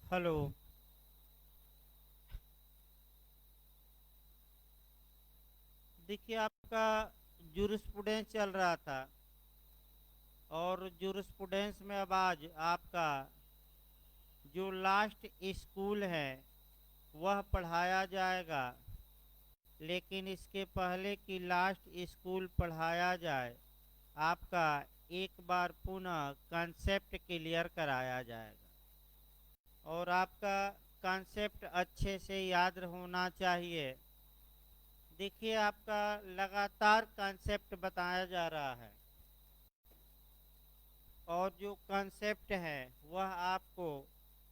Hello. देखिए, आपका jurisprudence चल रहा था और जूरिस्प्रूडेंस में अब आज आपका जो लास्ट स्कूल है वह पढ़ाया जाएगा। लेकिन इसके पहले कि लास्ट स्कूल पढ़ाया जाए, आपका एक बार पुनः कंसेप्ट क्लियर कराया जाएगा और आपका कंसेप्ट अच्छे से याद होना चाहिए। देखिए, आपका लगातार कंसेप्ट बताया जा रहा है और जो कंसेप्ट है वह आपको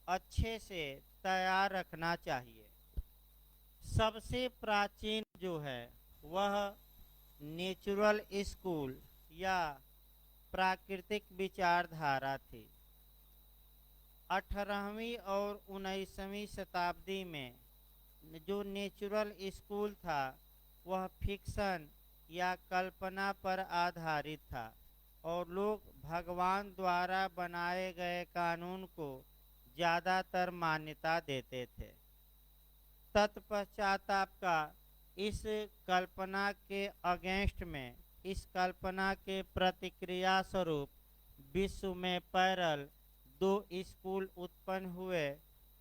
अच्छे से तैयार रखना चाहिए। सबसे प्राचीन जो है वह नेचुरल स्कूल या प्राकृतिक विचारधारा थी। 18वीं और 19वीं शताब्दी में जो नेचुरल स्कूल था वह फिक्शन या कल्पना पर आधारित था और लोग भगवान द्वारा बनाए गए कानून को ज़्यादातर मान्यता देते थे। तत्पश्चात आपका इस कल्पना के अगेंस्ट में, इस कल्पना के प्रतिक्रिया स्वरूप विश्व में पैरल दो स्कूल उत्पन्न हुए।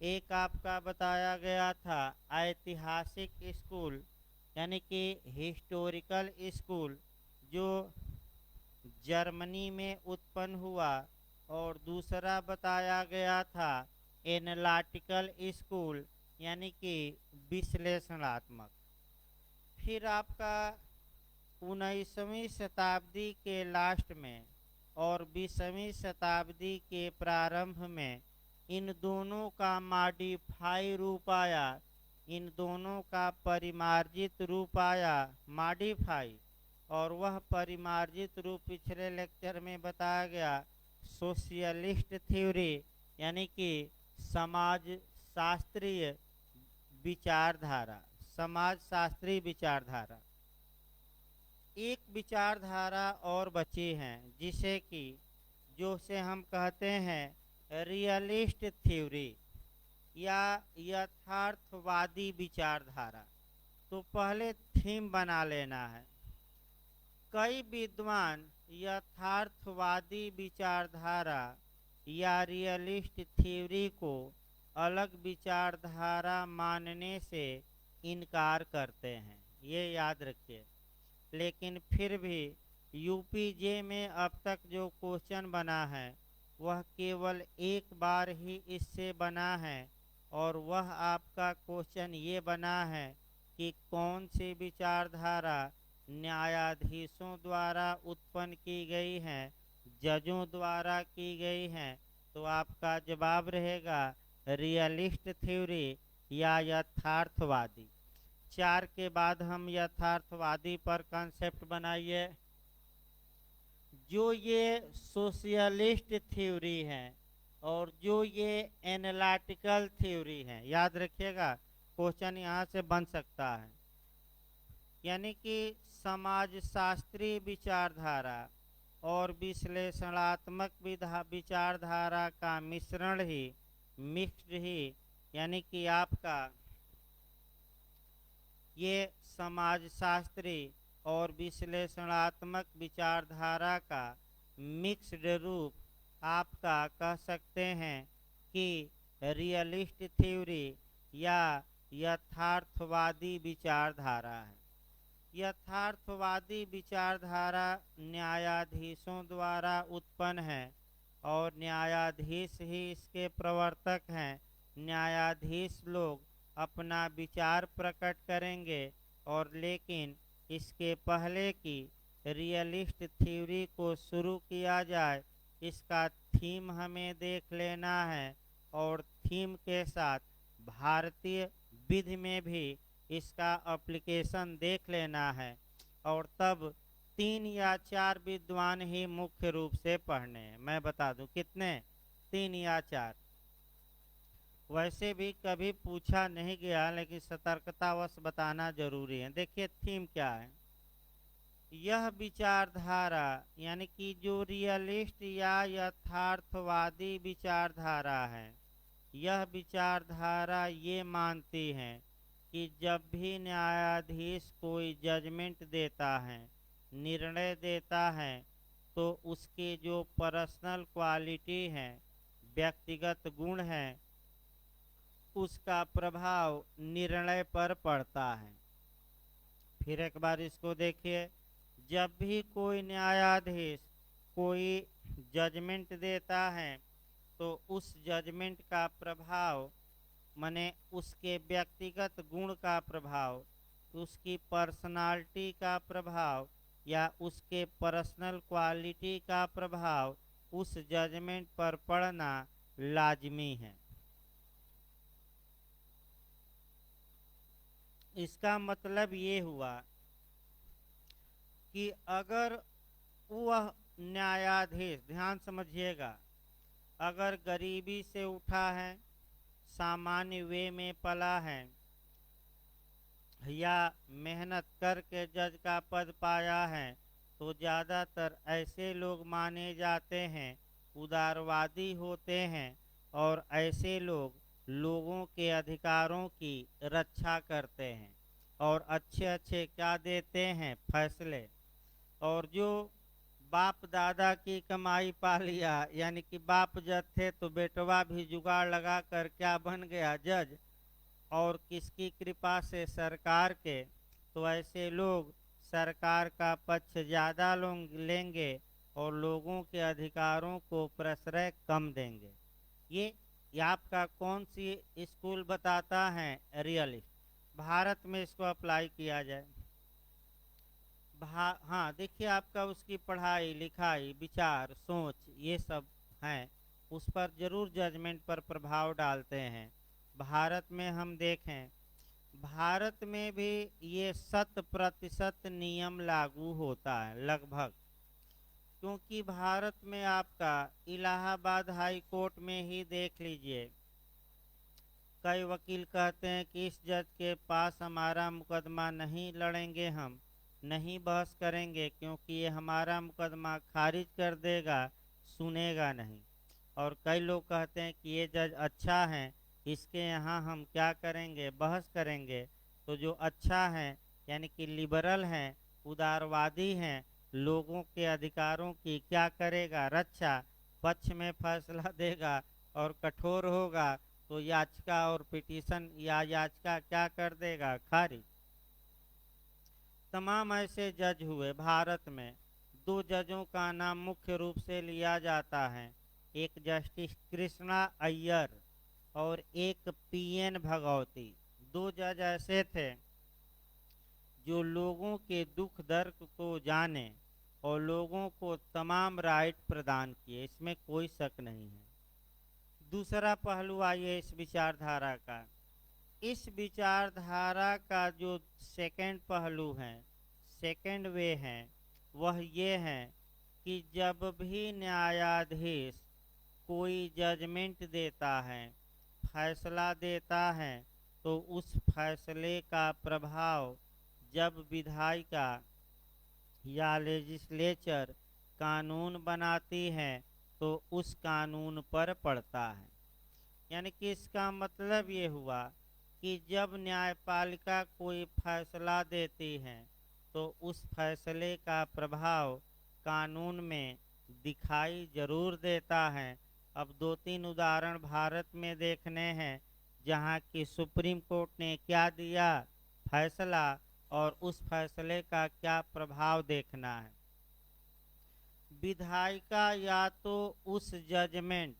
एक आपका बताया गया था ऐतिहासिक स्कूल यानी कि हिस्टोरिकल स्कूल, जो जर्मनी में उत्पन्न हुआ, और दूसरा बताया गया था एनालिटिकल स्कूल यानी कि विश्लेषणात्मक। फिर आपका 19वीं शताब्दी के लास्ट में और 20वीं शताब्दी के प्रारंभ में इन दोनों का मॉडिफाई रूप आया, इन दोनों का परिमार्जित रूप आया, मॉडिफाई। और वह परिमार्जित रूप पिछले लेक्चर में बताया गया सोशियलिस्ट थ्योरी यानी कि समाज शास्त्रीय विचारधारा। समाज शास्त्रीय विचारधारा। एक विचारधारा और बची हैं जिसे कि जो से हम कहते हैं रियलिस्ट थ्योरी या यथार्थवादी विचारधारा। तो पहले थीम बना लेना है। कई विद्वान यथार्थवादी विचारधारा या रियलिस्ट थ्योरी को अलग विचारधारा मानने से इनकार करते हैं, ये याद रखिए। लेकिन फिर भी यूपीजे में अब तक जो क्वेश्चन बना है वह केवल एक बार ही इससे बना है और वह आपका क्वेश्चन ये बना है कि कौन सी विचारधारा न्यायाधीशों द्वारा उत्पन्न की गई हैं, जजों द्वारा की गई हैं। तो आपका जवाब रहेगा रियलिस्ट थ्योरी या यथार्थवादी। 4 के बाद हम यथार्थवादी पर कंसेप्ट बनाइए। जो ये सोशियलिस्ट थ्योरी है और जो ये एनालिटिकल थ्योरी है, याद रखिएगा क्वेश्चन यहाँ से बन सकता है। यानी कि समाजशास्त्रीय विचारधारा और विश्लेषणात्मक विचारधारा का मिश्रण ही, मिक्स्ड ही, यानी कि आपका ये समाजशास्त्री और विश्लेषणात्मक विचारधारा का मिक्स्ड रूप आपका कह सकते हैं कि रियलिस्ट थ्योरी या यथार्थवादी विचारधारा है। यथार्थवादी विचारधारा न्यायाधीशों द्वारा उत्पन्न है और न्यायाधीश ही इसके प्रवर्तक हैं। न्यायाधीश लोग अपना विचार प्रकट करेंगे और लेकिन इसके पहले कि रियलिस्ट थ्योरी को शुरू किया जाए, इसका थीम हमें देख लेना है और थीम के साथ भारतीय विधि में भी इसका एप्लीकेशन देख लेना है। और तब 3 या 4 विद्वान ही मुख्य रूप से पढ़ने हैं। मैं बता दूं कितने, 3 या 4। वैसे भी कभी पूछा नहीं गया लेकिन सतर्कतावश बताना जरूरी है। देखिए थीम क्या है। यह विचारधारा यानी कि जो रियलिस्ट या यथार्थवादी विचारधारा है, यह विचारधारा ये मानती है कि जब भी न्यायाधीश कोई जजमेंट देता है, निर्णय देता है, तो उसकी जो पर्सनल क्वालिटी है, व्यक्तिगत गुण है, उसका प्रभाव निर्णय पर पड़ता है। फिर एक बार इसको देखिए, जब भी कोई न्यायाधीश कोई जजमेंट देता है, तो उस जजमेंट का प्रभाव माने उसके व्यक्तिगत गुण का प्रभाव, उसकी पर्सनालिटी का प्रभाव या उसके पर्सनल क्वालिटी का प्रभाव उस जजमेंट पर पड़ना लाजमी है। इसका मतलब ये हुआ कि अगर वह न्यायाधीश, ध्यान समझिएगा, अगर गरीबी से उठा है, सामान्य वे में पला है, या मेहनत करके जज का पद पाया है, तो ज़्यादातर ऐसे लोग माने जाते हैं, उदारवादी होते हैं, और ऐसे लोग लोगों के अधिकारों की रक्षा करते हैं और अच्छे अच्छे क्या देते हैं, फैसले। और जो बाप दादा की कमाई पा लिया, यानी कि बाप जज थे तो बेटवा भी जुगाड़ लगा कर क्या बन गया, जज, और किसकी कृपा से, सरकार के, तो ऐसे लोग सरकार का पक्ष ज़्यादा लोग लेंगे और लोगों के अधिकारों को प्रश्रय कम देंगे। ये आपका कौन सी स्कूल बताता है, रियलिस्ट। भारत में इसको अप्लाई किया जाए, हाँ देखिए, आपका उसकी पढ़ाई लिखाई, विचार, सोच, ये सब हैं, उस पर जरूर जजमेंट पर प्रभाव डालते हैं। भारत में हम देखें, भारत में भी ये 100% नियम लागू होता है लगभग, क्योंकि भारत में आपका इलाहाबाद हाई कोर्ट में ही देख लीजिए, कई वकील कहते हैं कि इस जज के पास हमारा मुकदमा नहीं लड़ेंगे, हम नहीं बहस करेंगे, क्योंकि ये हमारा मुकदमा खारिज कर देगा, सुनेगा नहीं। और कई लोग कहते हैं कि ये जज अच्छा है, इसके यहाँ हम क्या करेंगे, बहस करेंगे। तो जो अच्छा है, यानी कि लिबरल हैं, उदारवादी हैं, लोगों के अधिकारों की क्या करेगा, रक्षा, पक्ष में फैसला देगा और कठोर होगा, तो याचिका और पिटीशन या याचिका क्या कर देगा, खारिज। तमाम ऐसे जज हुए भारत में। दो जजों का नाम मुख्य रूप से लिया जाता है, एक जस्टिस कृष्णा अय्यर और एक पीएन भगवती। दो जज ऐसे थे जो लोगों के दुख दर्द को जाने और लोगों को तमाम राइट प्रदान किए, इसमें कोई शक नहीं है। दूसरा पहलू आइए इस विचारधारा का। इस विचारधारा का जो सेकंड पहलू है, सेकंड वे है, वह ये है कि जब भी न्यायाधीश कोई जजमेंट देता है, फैसला देता है, तो उस फैसले का प्रभाव जब विधायिका या लेजिस्लेचर कानून बनाती है, तो उस कानून पर पड़ता है। यानी कि इसका मतलब ये हुआ कि जब न्यायपालिका कोई फैसला देती है, तो उस फैसले का प्रभाव कानून में दिखाई जरूर देता है। अब दो तीन उदाहरण भारत में देखने हैं, जहां की सुप्रीम कोर्ट ने क्या दिया फैसला, और उस फैसले का क्या प्रभाव देखना है। विधायिका या तो उस जजमेंट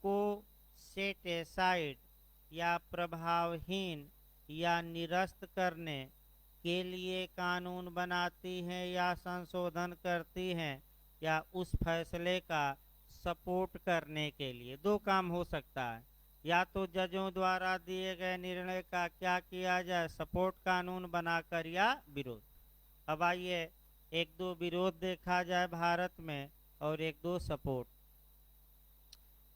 को सेट एसाइड या प्रभावहीन या निरस्त करने के लिए कानून बनाती हैं या संशोधन करती हैं, या उस फैसले का सपोर्ट करने के लिए। दो काम हो सकता है, या तो जजों द्वारा दिए गए निर्णय का क्या किया जाए, सपोर्ट कानून बनाकर, या विरोध। अब आइए एक दो विरोध देखा जाए भारत में और एक दो सपोर्ट।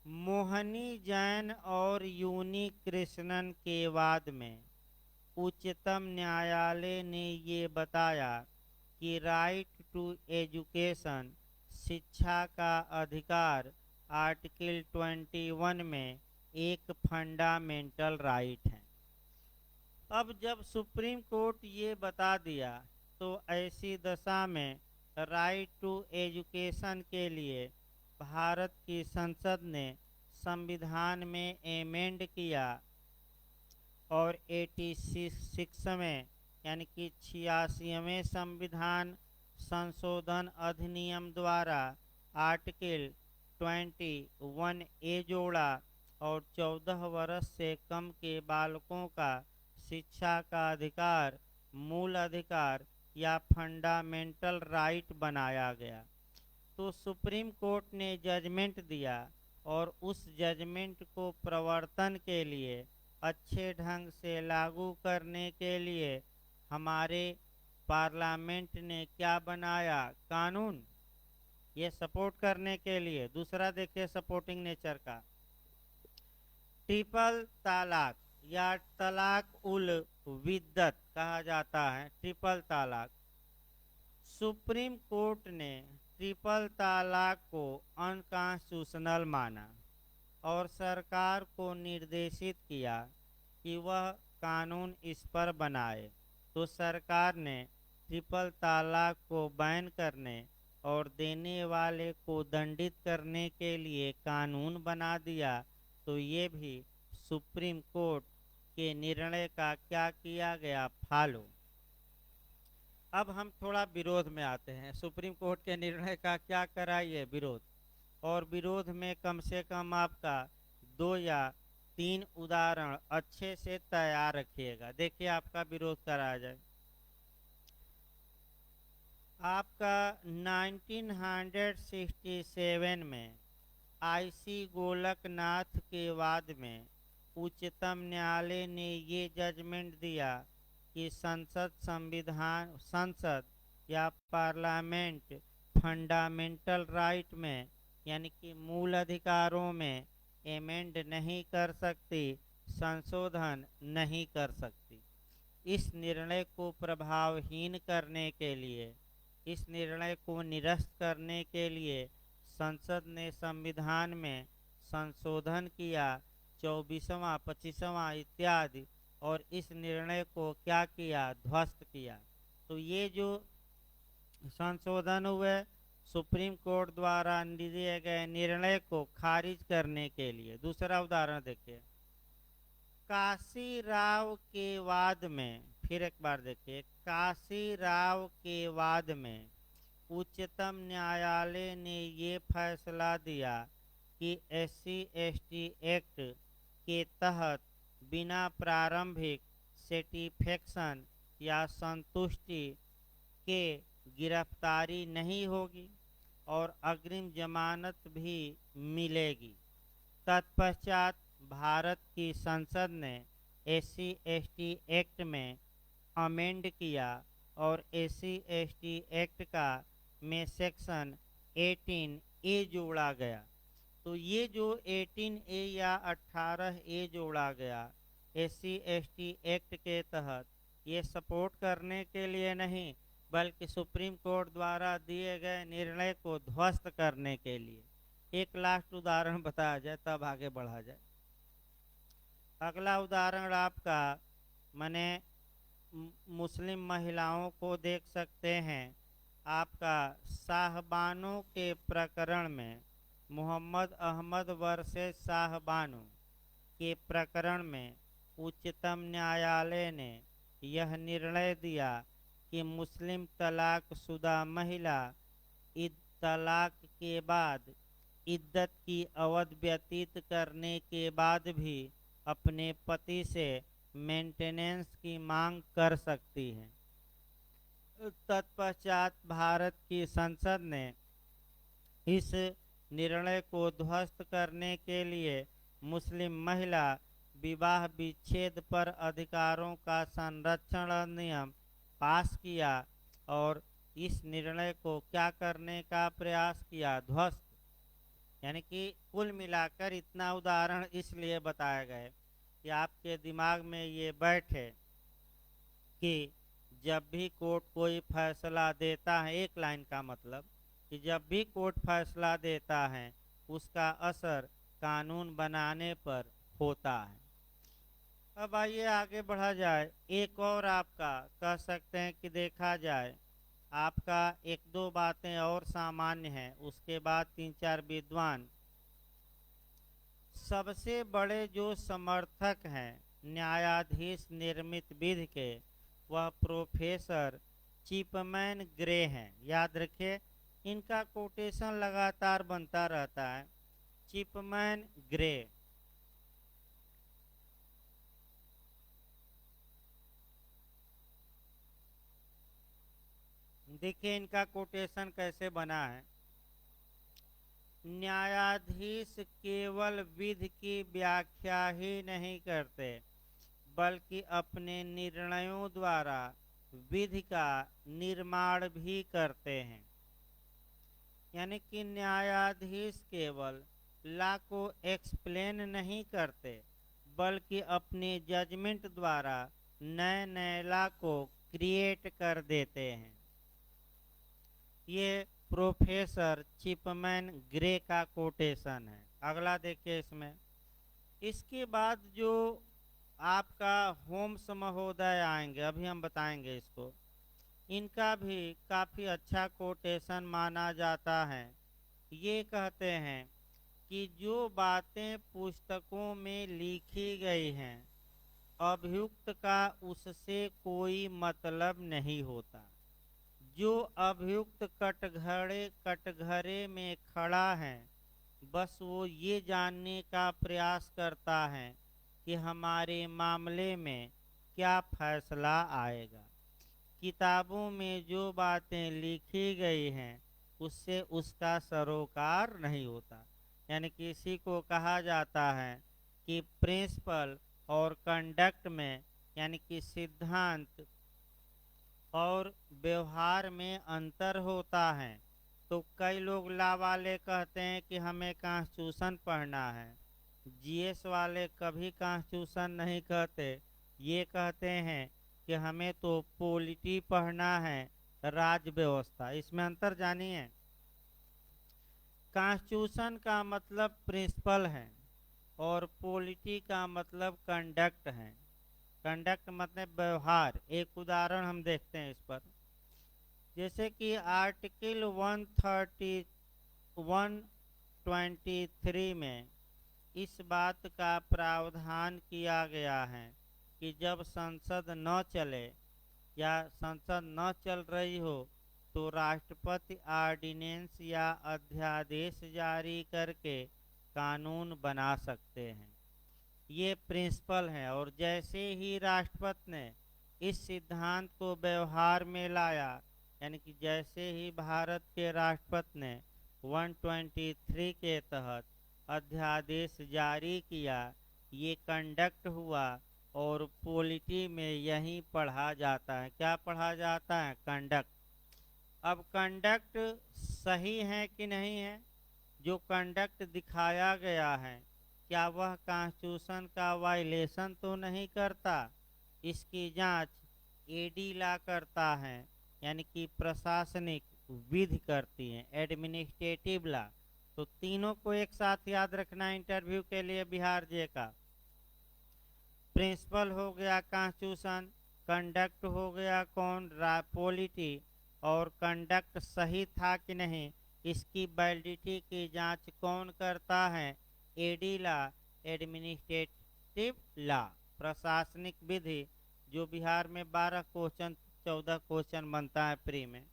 मोहनी जैन और यूनी कृष्णन के वाद में उच्चतम न्यायालय ने ये बताया कि राइट टू एजुकेशन, शिक्षा का अधिकार, आर्टिकल 21 में एक फंडामेंटल राइट है। अब जब सुप्रीम कोर्ट ये बता दिया तो ऐसी दशा में राइट टू एजुकेशन के लिए भारत की संसद ने संविधान में एमेंड किया और 86 में यानी कि 86वें संविधान संशोधन अधिनियम द्वारा आर्टिकल 21A जोड़ा और 14 वर्ष से कम के बालकों का शिक्षा का अधिकार मूल अधिकार या फंडामेंटल राइट बनाया गया। तो सुप्रीम कोर्ट ने जजमेंट दिया और उस जजमेंट को प्रवर्तन के लिए अच्छे ढंग से लागू करने के लिए हमारे पार्लियामेंट ने क्या बनाया, कानून। ये सपोर्ट करने के लिए दूसरा देखिए सपोर्टिंग नेचर का, ट्रिपल तलाक या तलाक उल विद्दत कहा जाता है, ट्रिपल तलाक। सुप्रीम कोर्ट ने ट्रिपल तलाक को अनकॉन्स्टिट्यूशनल माना और सरकार को निर्देशित किया कि वह कानून इस पर बनाए। तो सरकार ने ट्रिपल तलाक को बैन करने और देने वाले को दंडित करने के लिए कानून बना दिया। तो ये भी सुप्रीम कोर्ट के निर्णय का क्या किया गया, फॉलो। अब हम थोड़ा विरोध में आते हैं। सुप्रीम कोर्ट के निर्णय का क्या कराइए, विरोध। और विरोध में कम से कम आपका 2 या 3 उदाहरण अच्छे से तैयार रखिएगा। देखिए आपका विरोध करा जाए। आपका 1967 में आईसी गोलकनाथ के वाद में उच्चतम न्यायालय ने ये जजमेंट दिया कि संसद या पार्लियामेंट फंडामेंटल राइट में यानी कि मूल अधिकारों में एमेंड नहीं कर सकती, संशोधन नहीं कर सकती। इस निर्णय को प्रभावहीन करने के लिए, इस निर्णय को निरस्त करने के लिए संसद ने संविधान में संशोधन किया, 24वां 25वां इत्यादि, और इस निर्णय को क्या किया, ध्वस्त किया। तो ये जो संशोधन हुए सुप्रीम कोर्ट द्वारा दिए गए निर्णय को खारिज करने के लिए। दूसरा उदाहरण देखिए, काशी राव के वाद में, फिर एक बार देखिए, काशी राव के वाद में उच्चतम न्यायालय ने ये फैसला दिया कि SC/ST एक्ट के तहत बिना प्रारंभिक सेटिस्फेक्शन या संतुष्टि के गिरफ्तारी नहीं होगी और अग्रिम जमानत भी मिलेगी। तत्पश्चात भारत की संसद ने SC/ST एक्ट में अमेंड किया और SC/ST एक्ट का में सेक्शन 18A जोड़ा गया। तो ये जो 18A या 18A जोड़ा गया SC/ST एक्ट के तहत, ये सपोर्ट करने के लिए नहीं बल्कि सुप्रीम कोर्ट द्वारा दिए गए निर्णय को ध्वस्त करने के लिए। एक लास्ट उदाहरण बताया जाए तब आगे बढ़ा जाए। अगला उदाहरण आपका माने मुस्लिम महिलाओं को देख सकते हैं। आपका साहबानों के प्रकरण में, मोहम्मद अहमद वर्सेस साहबानो के प्रकरण में उच्चतम न्यायालय ने यह निर्णय दिया कि मुस्लिम तलाकशुदा महिला तलाक के बाद इद्दत की अवधि व्यतीत करने के बाद भी अपने पति से मेंटेनेंस की मांग कर सकती है। तत्पश्चात भारत की संसद ने इस निर्णय को ध्वस्त करने के लिए मुस्लिम महिला विवाह विच्छेद पर अधिकारों का संरक्षण अधिनियम पास किया और इस निर्णय को क्या करने का प्रयास किया, ध्वस्त। यानी कि कुल मिलाकर इतना उदाहरण इसलिए बताए गए कि आपके दिमाग में ये बैठे कि जब भी कोर्ट कोई फैसला देता है, एक लाइन का मतलब कि जब भी कोर्ट फैसला देता है उसका असर कानून बनाने पर होता है। अब आइए आगे बढ़ा जाए। एक और आपका कह सकते हैं कि देखा जाए, आपका एक दो बातें और सामान्य हैं, उसके बाद तीन चार विद्वान। सबसे बड़े जो समर्थक हैं न्यायाधीश निर्मित विधि के, वह प्रोफेसर चिपमैन ग्रे हैं। याद रखिए, इनका कोटेशन लगातार बनता रहता है। चिपमैन ग्रे। देखिए इनका कोटेशन कैसे बना है। न्यायाधीश केवल विधि की व्याख्या ही नहीं करते, बल्कि अपने निर्णयों द्वारा विधि का निर्माण भी करते हैं। यानी कि न्यायाधीश केवल लॉ को एक्सप्लेन नहीं करते, बल्कि अपने जजमेंट द्वारा नए नए लॉ को क्रिएट कर देते हैं। ये प्रोफेसर चिपमैन ग्रे का कोटेशन है। अगला देखिए इसमें। इसके बाद जो आपका होम्स महोदय आएंगे, अभी हम बताएंगे इसको, इनका भी काफ़ी अच्छा कोटेशन माना जाता है। ये कहते हैं कि जो बातें पुस्तकों में लिखी गई हैं, अभियुक्त का उससे कोई मतलब नहीं होता। जो अभियुक्त कटघरे में खड़ा है, बस वो ये जानने का प्रयास करता है कि हमारे मामले में क्या फैसला आएगा। किताबों में जो बातें लिखी गई हैं, उससे उसका सरोकार नहीं होता। यानी कि इसी को कहा जाता है कि प्रिंसिपल और कंडक्ट में, यानी कि सिद्धांत और व्यवहार में अंतर होता है। तो कई लोग लॉ वाले कहते हैं कि हमें कॉन्स्टिट्यूशन पढ़ना है, जीएस वाले कभी कॉन्स्टिट्यूशन नहीं कहते, ये कहते हैं कि हमें तो पॉलिटी पढ़ना है, राज्य व्यवस्था। इसमें अंतर जानिए। कॉन्स्टिट्यूशन का मतलब प्रिंसिपल है और पॉलिटी का मतलब कंडक्ट है। कंडक्ट मतलब व्यवहार। एक उदाहरण हम देखते हैं इस पर। जैसे कि आर्टिकल 123 में इस बात का प्रावधान किया गया है कि जब संसद न चले या संसद न चल रही हो, तो राष्ट्रपति ऑर्डिनेंस या अध्यादेश जारी करके कानून बना सकते हैं। ये प्रिंसिपल है। और जैसे ही राष्ट्रपति ने इस सिद्धांत को व्यवहार में लाया, यानी कि जैसे ही भारत के राष्ट्रपति ने 123 के तहत अध्यादेश जारी किया, ये कंडक्ट हुआ। और पॉलिटी में यही पढ़ा जाता है। क्या पढ़ा जाता है? कंडक्ट। अब कंडक्ट सही है कि नहीं है? जो कंडक्ट दिखाया गया है, क्या वह कॉन्स्टिट्यूशन का वायलेशन तो नहीं करता? इसकी जांच एडी लॉ करता है, यानी कि प्रशासनिक विधि करती है, एडमिनिस्ट्रेटिव लॉ। तो तीनों को एक साथ याद रखना इंटरव्यू के लिए बिहार जे का। प्रिंसिपल हो गया कॉन्स्टिट्यूशन, कंडक्ट हो गया कौन? पॉलिटी। और कंडक्ट सही था कि नहीं, इसकी वैलिडिटी की जांच कौन करता है? एडी लॉ, एडमिनिस्ट्रेटिव लॉ, प्रशासनिक विधि। जो बिहार में 12 क्वेश्चन 14 क्वेश्चन बनता है प्री में।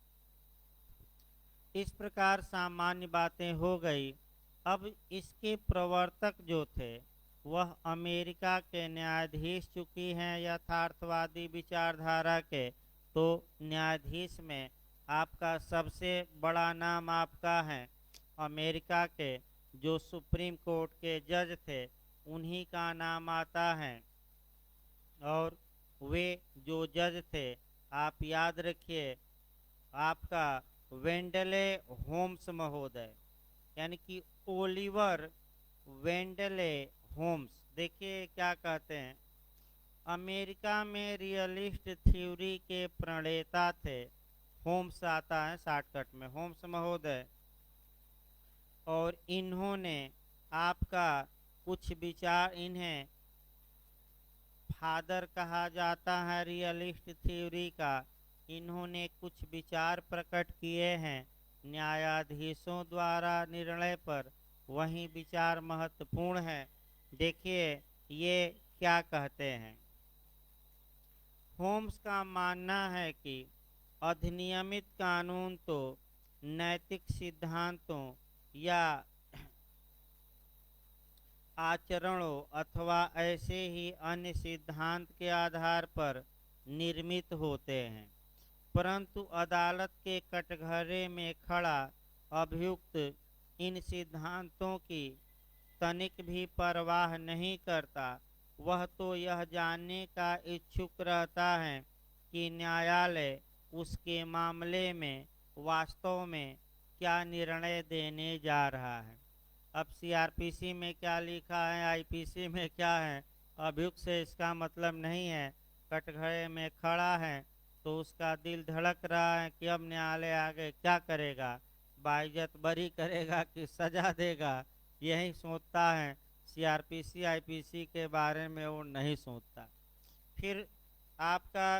इस प्रकार सामान्य बातें हो गई। अब इसके प्रवर्तक जो थे, वह अमेरिका के न्यायाधीश चुकी हैं यथार्थवादी विचारधारा के। तो न्यायाधीश में आपका सबसे बड़ा नाम आपका है अमेरिका के जो सुप्रीम कोर्ट के जज थे, उन्हीं का नाम आता है। और वे जो जज थे, आप याद रखिए, आपका वेंडले होम्स महोदय, यानी कि ओलिवर वेंडले होम्स। देखिए क्या कहते हैं। अमेरिका में रियलिस्ट थ्योरी के प्रणेता थे। होम्स आता है शॉर्टकट में, होम्स महोदय। और इन्होंने आपका कुछ विचार, इन्हें फादर कहा जाता है रियलिस्ट थ्योरी का। इन्होंने कुछ विचार प्रकट किए हैं न्यायाधीशों द्वारा निर्णय पर, वही विचार महत्वपूर्ण है। देखिए ये क्या कहते हैं। होम्स का मानना है कि अधिनियमित कानून तो नैतिक सिद्धांतों या आचरणों अथवा ऐसे ही अन्य सिद्धांत के आधार पर निर्मित होते हैं, परंतु अदालत के कटघरे में खड़ा अभियुक्त इन सिद्धांतों की तनिक भी परवाह नहीं करता। वह तो यह जानने का इच्छुक रहता है कि न्यायालय उसके मामले में वास्तव में क्या निर्णय देने जा रहा है। अब सीआरपीसी में क्या लिखा है, आईपीसी में क्या है, अभियुक्त से इसका मतलब नहीं है। कटघरे में खड़ा है तो उसका दिल धड़क रहा है कि अब न्यायालय आगे क्या करेगा, बाइज्जत बरी करेगा कि सजा देगा, यही सोचता है। सीआरपीसी आईपीसी के बारे में वो नहीं सोचता। फिर आपका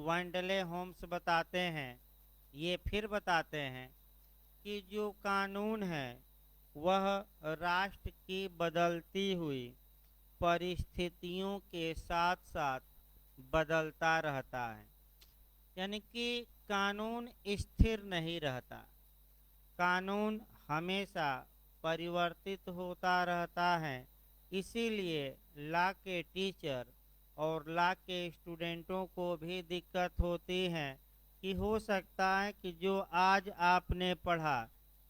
वेंडले होम्स बताते हैं, ये फिर बताते हैं कि जो कानून है वह राष्ट्र की बदलती हुई परिस्थितियों के साथ साथ बदलता रहता है। यानी कि कानून स्थिर नहीं रहता, कानून हमेशा परिवर्तित होता रहता है। इसीलिए लॉ के टीचर और लॉ के स्टूडेंटों को भी दिक्कत होती है कि हो सकता है कि जो आज आपने पढ़ा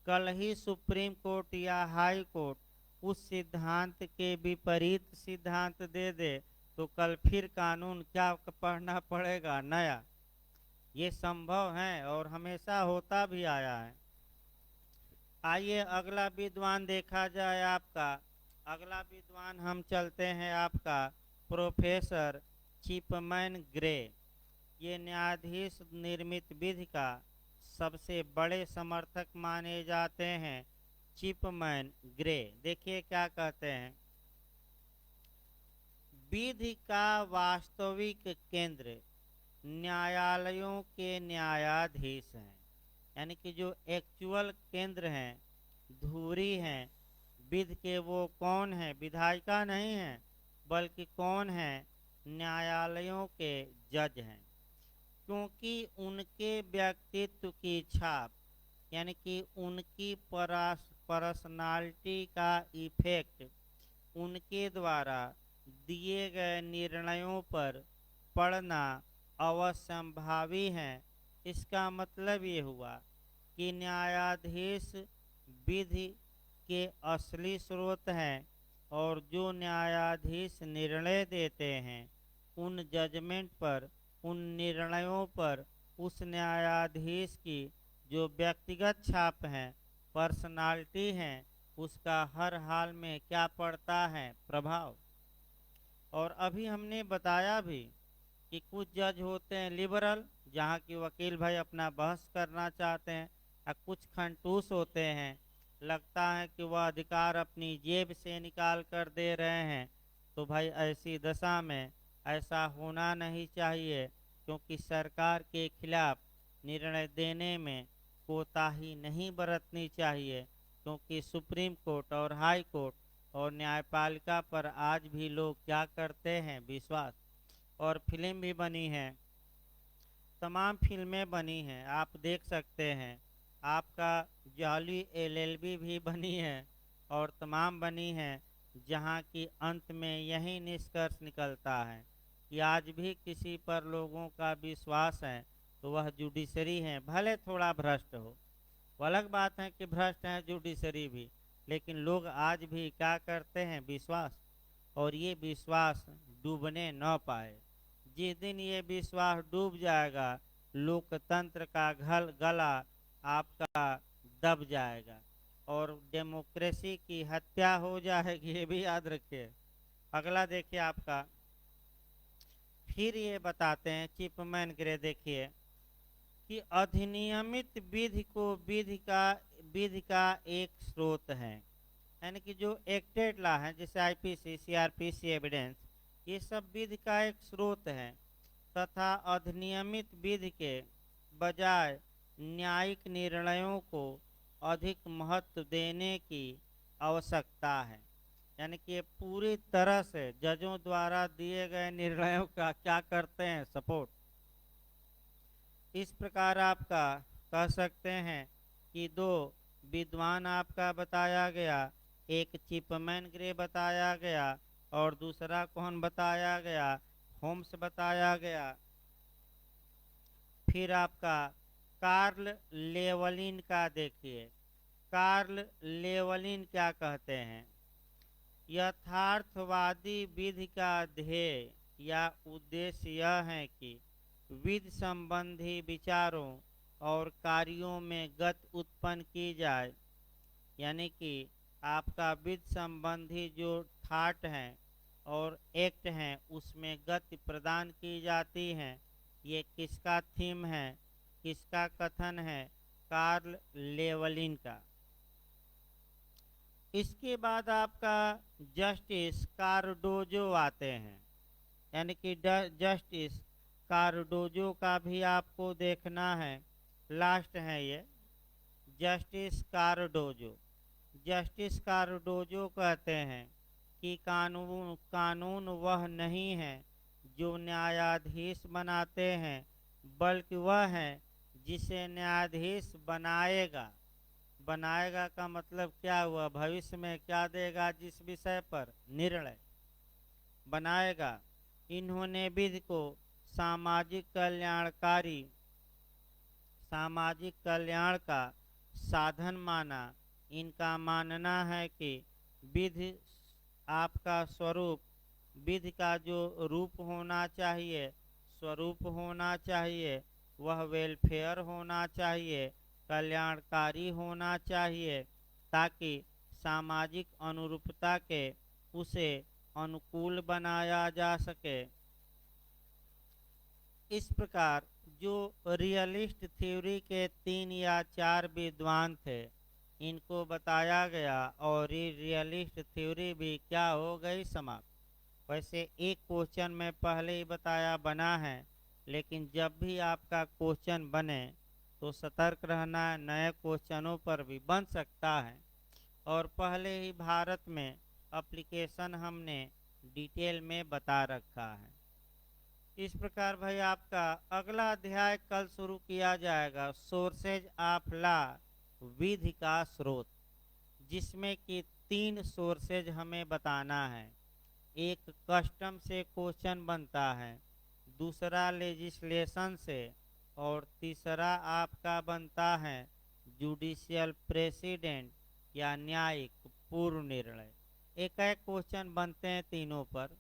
कल ही सुप्रीम कोर्ट या हाई कोर्ट उस सिद्धांत के विपरीत सिद्धांत दे दे, तो कल फिर कानून क्या पढ़ना पड़ेगा नया। ये संभव है और हमेशा होता भी आया है। आइए अगला विद्वान देखा जाए आपका। अगला विद्वान हम चलते हैं आपका प्रोफेसर चिपमैन ग्रे। ये न्यायाधीश निर्मित विधि का सबसे बड़े समर्थक माने जाते हैं। चिपमैन ग्रे देखिए क्या कहते हैं। विधि का वास्तविक केंद्र न्यायालयों के न्यायाधीश हैं। यानी कि जो एक्चुअल केंद्र हैं, धुरी हैं विधि के, वो कौन है? विधायिका नहीं है, बल्कि कौन है? न्यायालयों के जज हैं। क्योंकि उनके व्यक्तित्व की छाप, यानी कि उनकी पर्सनालिटी का इफेक्ट उनके द्वारा दिए गए निर्णयों पर पड़ना अवश्यंभावी है। इसका मतलब ये हुआ कि न्यायाधीश विधि के असली स्रोत हैं और जो न्यायाधीश निर्णय देते हैं उन जजमेंट पर, उन निर्णयों पर उस न्यायाधीश की जो व्यक्तिगत छाप है, पर्सनालिटी है, उसका हर हाल में क्या पड़ता है? प्रभाव। और अभी हमने बताया भी कि कुछ जज होते हैं लिबरल, जहाँ की वकील भाई अपना बहस करना चाहते हैं, और कुछ खंटूस होते हैं, लगता है कि वह अधिकार अपनी जेब से निकाल कर दे रहे हैं। तो भाई ऐसी दशा में ऐसा होना नहीं चाहिए, क्योंकि सरकार के खिलाफ निर्णय देने में कोताही नहीं बरतनी चाहिए। क्योंकि सुप्रीम कोर्ट और हाई कोर्ट और न्यायपालिका पर आज भी लोग क्या करते हैं? विश्वास। और फिल्म भी बनी है, तमाम फिल्में बनी हैं, आप देख सकते हैं। आपका जाली एलएलबी भी बनी है और तमाम बनी है, जहाँ की अंत में यही निष्कर्ष निकलता है कि आज भी किसी पर लोगों का विश्वास है तो वह जुडिशरी है, भले थोड़ा भ्रष्ट हो। वो अलग बात है कि भ्रष्ट है जुडिशरी भी, लेकिन लोग आज भी क्या करते हैं? विश्वास। और ये विश्वास डूबने न पाए। जिस दिन ये विश्वास डूब जाएगा, लोकतंत्र का गला आपका दब जाएगा और डेमोक्रेसी की हत्या हो जाएगी, ये भी याद रखिए। अगला देखिए आपका, फिर ये बताते हैं चिपमैन ग्रे, देखिए कि अधिनियमित विधि को विधि का एक स्रोत है। यानी कि जो एक्टेड लॉ है जैसे आईपीसी, सीआरपीसी एविडेंस, ये सब विधि का एक स्रोत है तथा अधिनियमित विधि के बजाय न्यायिक निर्णयों को अधिक महत्व देने की आवश्यकता है। यानी कि ये पूरी तरह से जजों द्वारा दिए गए निर्णयों का क्या करते हैं, सपोर्ट। इस प्रकार आपका कह सकते हैं कि दो विद्वान आपका बताया गया, एक चिपमैन ग्रे बताया गया और दूसरा कौन बताया गया, होम्स बताया गया। फिर आपका कार्ल लेवलिन का देखिए, कार्ल लेवलिन क्या कहते हैं, यथार्थवादी विधि का ध्येय या उद्देश्य यह है कि विधि संबंधी विचारों और कार्यों में गति उत्पन्न की जाए। यानी कि आपका विधि संबंधी जो थाट हैं और एक्ट हैं उसमें गति प्रदान की जाती है। ये किसका थीम है, किसका कथन है, कार्ल लेवलिन का। इसके बाद आपका जस्टिस कार्डोजो आते हैं, यानी कि जस्टिस कार्डोजो का भी आपको देखना है, लास्ट है ये जस्टिस कार्डोजो। जस्टिस कार्डोजो कहते हैं कि कानून वह नहीं है जो न्यायाधीश बनाते हैं, बल्कि वह है जिसे न्यायाधीश बनाएगा। बनाएगा का मतलब क्या हुआ, भविष्य में क्या देगा, जिस विषय पर निर्णय बनाएगा। इन्होंने विधि को सामाजिक कल्याण का साधन माना। इनका मानना है कि विधि आपका स्वरूप, विधि का जो रूप होना चाहिए, स्वरूप होना चाहिए, वह वेलफेयर होना चाहिए, कल्याणकारी होना चाहिए, ताकि सामाजिक अनुरूपता के उसे अनुकूल बनाया जा सके। इस प्रकार जो रियलिस्ट थ्योरी के 3 या 4 विद्वान थे, इनको बताया गया और ये रियलिस्ट थ्योरी भी क्या हो गई, समाप्त। वैसे एक क्वेश्चन में पहले ही बताया बना है, लेकिन जब भी आपका क्वेश्चन बने तो सतर्क रहना, नए क्वेश्चनों पर भी बन सकता है। और पहले ही भारत में एप्लीकेशन हमने डिटेल में बता रखा है। इस प्रकार भाई आपका अगला अध्याय कल शुरू किया जाएगा, सोर्सेज ऑफ लॉ, विधि का स्रोत, जिसमें कि 3 सोर्सेज हमें बताना है। एक कस्टम से क्वेश्चन बनता है, दूसरा लेजिस्लेशन से और तीसरा आपका बनता है जुडिशियल प्रेसिडेंट या न्यायिक पूर्व निर्णय। एक एक क्वेश्चन बनते हैं तीनों पर।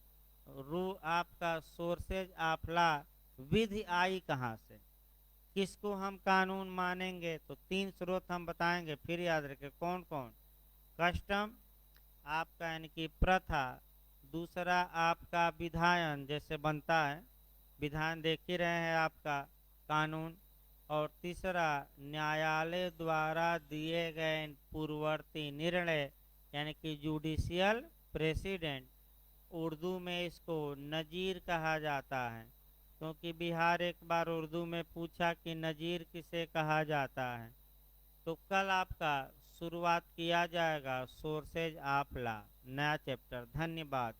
रू आपका सोर्सेज ऑफ लॉ, विधि आई कहाँ से, किसको हम कानून मानेंगे, तो 3 स्रोत हम बताएंगे, फिर याद रखें कौन कौन। कस्टम आपका यानी कि प्रथा, दूसरा आपका विधायन जैसे बनता है, विधान देख ही रहे हैं आपका कानून, और तीसरा न्यायालय द्वारा दिए गए पूर्ववर्ती निर्णय यानी कि जुडिशियल प्रेसिडेंट। उर्दू में इसको नज़ीर कहा जाता है, क्योंकि बिहार एक बार उर्दू में पूछा कि नज़ीर किसे कहा जाता है। तो कल आपका शुरुआत किया जाएगा सोर्सेज ऑफ लॉ, नया चैप्टर। धन्यवाद।